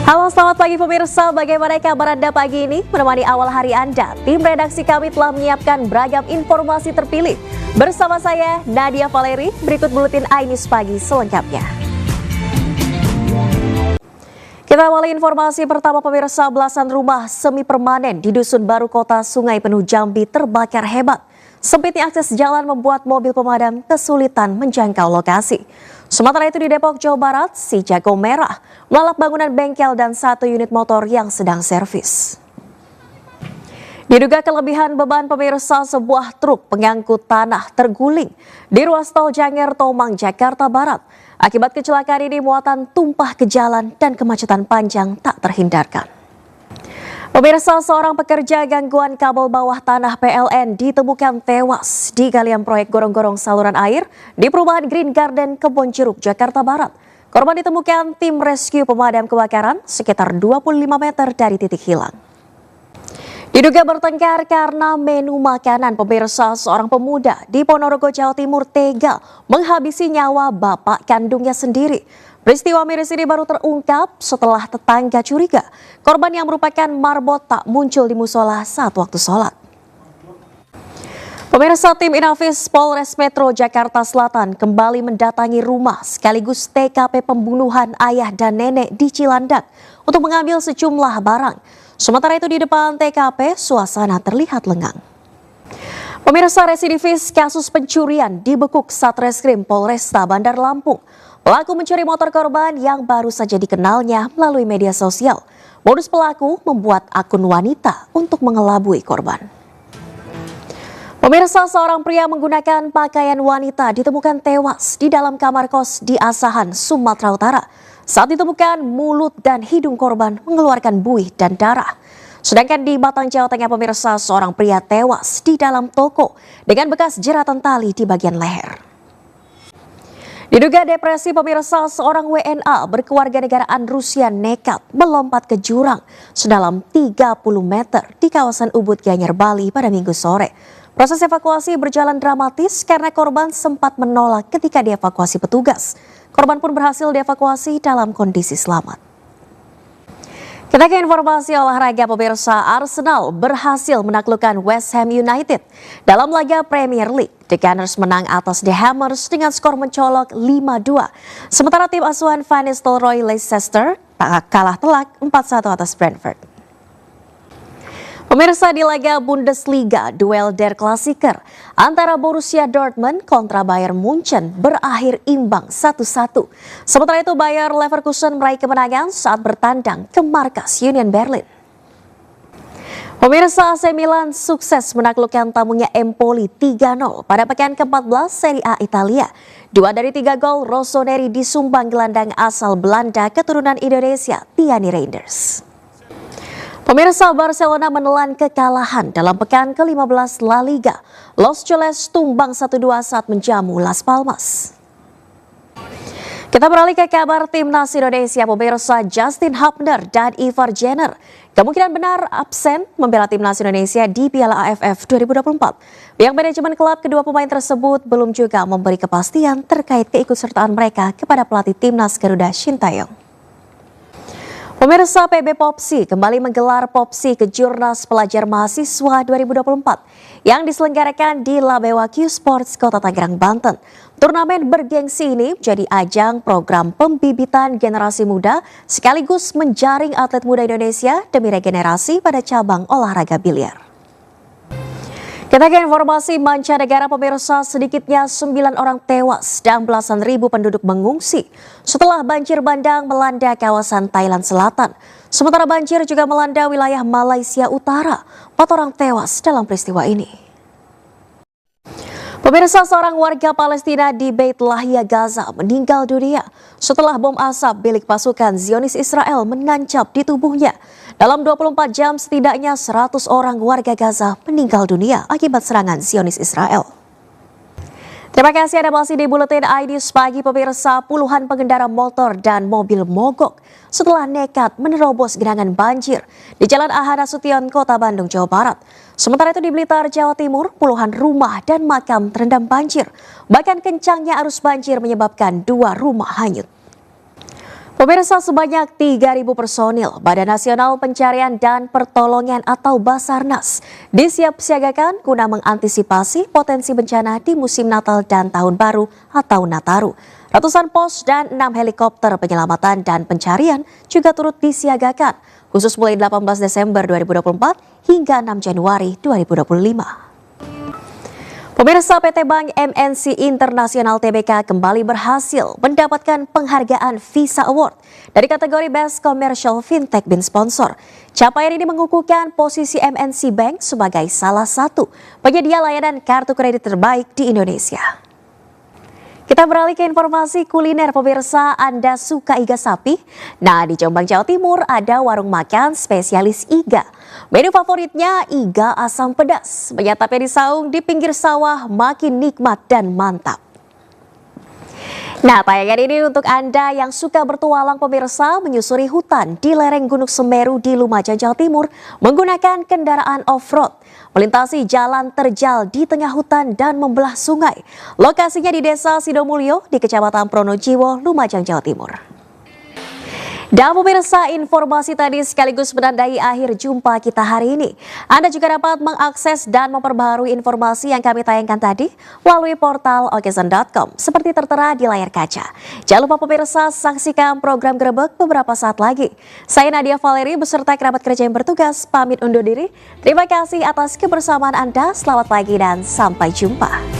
Halo, selamat pagi pemirsa. Bagaimana kabar Anda pagi ini? Menemani awal hari Anda, tim redaksi kami telah menyiapkan beragam informasi terpilih. Bersama saya, Nadia Valeri, berikut buletin iNews Pagi selengkapnya. Kita awali informasi pertama pemirsa. Belasan rumah semi permanen di Dusun Baru Kota Sungai Penuh Jambi terbakar hebat. Sempitnya akses jalan membuat mobil pemadam kesulitan menjangkau lokasi. Sementara itu di Depok, Jawa Barat, si jago merah melalap bangunan bengkel dan satu unit motor yang sedang servis. Diduga kelebihan beban pemirsa, sebuah truk pengangkut tanah terguling di ruas tol Janger Tomang, Jakarta Barat. Akibat kecelakaan ini muatan tumpah ke jalan dan kemacetan panjang tak terhindarkan. Pemirsa, seorang pekerja gangguan kabel bawah tanah PLN ditemukan tewas di galian proyek gorong-gorong saluran air di perumahan Green Garden, Kebonjeruk, Jakarta Barat. Korban ditemukan tim rescue pemadam kebakaran sekitar 25 meter dari titik hilang. Diduga bertengkar karena menu makanan, pemirsa, seorang pemuda di Ponorogo, Jawa Timur tega menghabisi nyawa bapak kandungnya sendiri. Peristiwa miris ini baru terungkap setelah tetangga curiga korban yang merupakan marbot tak muncul di musola saat waktu sholat. Pemirsa, tim Inafis Polres Metro Jakarta Selatan kembali mendatangi rumah sekaligus TKP pembunuhan ayah dan nenek di Cilandak untuk mengambil sejumlah barang. Sementara itu di depan TKP suasana terlihat lengang. Pemirsa, residivis kasus pencurian dibekuk Satreskrim Polresta Bandar Lampung. Pelaku mencuri motor korban yang baru saja dikenalnya melalui media sosial. Modus pelaku membuat akun wanita untuk mengelabui korban. Pemirsa, seorang pria menggunakan pakaian wanita ditemukan tewas di dalam kamar kos di Asahan, Sumatera Utara. Saat ditemukan, mulut dan hidung korban mengeluarkan buih dan darah. Sedangkan di Batang, Jawa Tengah, pemirsa, seorang pria tewas di dalam toko dengan bekas jeratan tali di bagian leher. Diduga depresi, pemirsa, seorang WNA berkewarganegaraan Rusia nekat melompat ke jurang sedalam 30 meter di kawasan Ubud, Gianyar, Bali pada Minggu sore. Proses evakuasi berjalan dramatis karena korban sempat menolak ketika dievakuasi petugas. Korban pun berhasil dievakuasi dalam kondisi selamat. Kita ke informasi olahraga, pemirsa. Arsenal berhasil menaklukkan West Ham United dalam laga Premier League. The Gunners menang atas The Hammers dengan skor mencolok 5-2. Sementara tim asuhan Van Nistelrooy Leicester kalah telak 4-1 atas Brentford. Pemirsa, di laga Bundesliga, duel Der Klassiker antara Borussia Dortmund kontra Bayern Munchen berakhir imbang 1-1. Sementara itu Bayer Leverkusen meraih kemenangan saat bertandang ke markas Union Berlin. Pemirsa, AC Milan sukses menaklukkan tamunya Empoli 3-0 pada pekan ke-14 Serie A Italia. 2 dari 3 gol Rossoneri disumbang gelandang asal Belanda keturunan Indonesia, Tiani Reinders. Pemirsa, Barcelona menelan kekalahan dalam pekan ke-15 La Liga. Los Choles tumbang 1-2 saat menjamu Las Palmas. Kita beralih ke kabar timnas Indonesia, pemirsa. Justin Hubner dan Ivar Jenner kemungkinan benar absen membela timnas Indonesia di Piala AFF 2024. Pihak manajemen klub kedua pemain tersebut belum juga memberi kepastian terkait keikutsertaan mereka kepada pelatih timnas Garuda Shin Tae-yong. Pemirsa, PB Popsi kembali menggelar Popsi Kejurnas Pelajar Mahasiswa 2024 yang diselenggarakan di Labewa Q Sports Kota Tangerang, Banten. Turnamen bergengsi ini menjadi ajang program pembibitan generasi muda sekaligus menjaring atlet muda Indonesia demi regenerasi pada cabang olahraga biliar. Kita ke informasi mancanegara, pemirsa. Sedikitnya 9 orang tewas dan belasan ribu penduduk mengungsi setelah banjir bandang melanda kawasan Thailand Selatan. Sementara banjir juga melanda wilayah Malaysia Utara. 4 orang tewas dalam peristiwa ini. Pemirsa, seorang warga Palestina di Beit Lahia, Gaza meninggal dunia setelah bom asap milik pasukan Zionis Israel menancap di tubuhnya. Dalam 24 jam setidaknya 100 orang warga Gaza meninggal dunia akibat serangan Zionis Israel. Terima kasih Anda masih di Buletin iNews Pagi, pemirsa. Puluhan pengendara motor dan mobil mogok setelah nekat menerobos genangan banjir di Jalan Ahad Nasution, Kota Bandung, Jawa Barat. Sementara itu di Blitar, Jawa Timur, puluhan rumah dan makam terendam banjir. Bahkan kencangnya arus banjir menyebabkan 2 rumah hanyut. Pemirsa, sebanyak 3.000 personil Badan Nasional Pencarian dan Pertolongan atau Basarnas disiapsiagakan guna mengantisipasi potensi bencana di musim Natal dan Tahun Baru atau Nataru. Ratusan pos dan 6 helikopter penyelamatan dan pencarian juga turut disiagakan, khusus mulai 18 Desember 2024 hingga 6 Januari 2025. Pemirsa, PT Bank MNC Internasional Tbk kembali berhasil mendapatkan penghargaan Visa Award dari kategori Best Commercial Fintech Bin Sponsor. Capaian ini mengukuhkan posisi MNC Bank sebagai salah satu penyedia layanan kartu kredit terbaik di Indonesia. Kita beralih ke informasi kuliner, pemirsa. Anda suka iga sapi? Nah, di Jombang, Jawa Timur ada warung makan spesialis iga. Menu favoritnya iga asam pedas. Menyantapnya di saung di pinggir sawah makin nikmat dan mantap. Nah, tayangan ini untuk Anda yang suka bertualang, pemirsa, menyusuri hutan di lereng Gunung Semeru di Lumajang, Jawa Timur menggunakan kendaraan off-road, melintasi jalan terjal di tengah hutan dan membelah sungai. Lokasinya di Desa Sidomulyo di Kecamatan Pronojiwo, Lumajang, Jawa Timur. Dan pemirsa, informasi tadi sekaligus menandai akhir jumpa kita hari ini. Anda juga dapat mengakses dan memperbaharui informasi yang kami tayangkan tadi melalui portal okezon.com seperti tertera di layar kaca. Jangan lupa pemirsa, saksikan program Grebek beberapa saat lagi. Saya Nadia Valeri beserta kerabat kerja yang bertugas pamit undur diri. Terima kasih atas kebersamaan Anda, selamat pagi dan sampai jumpa.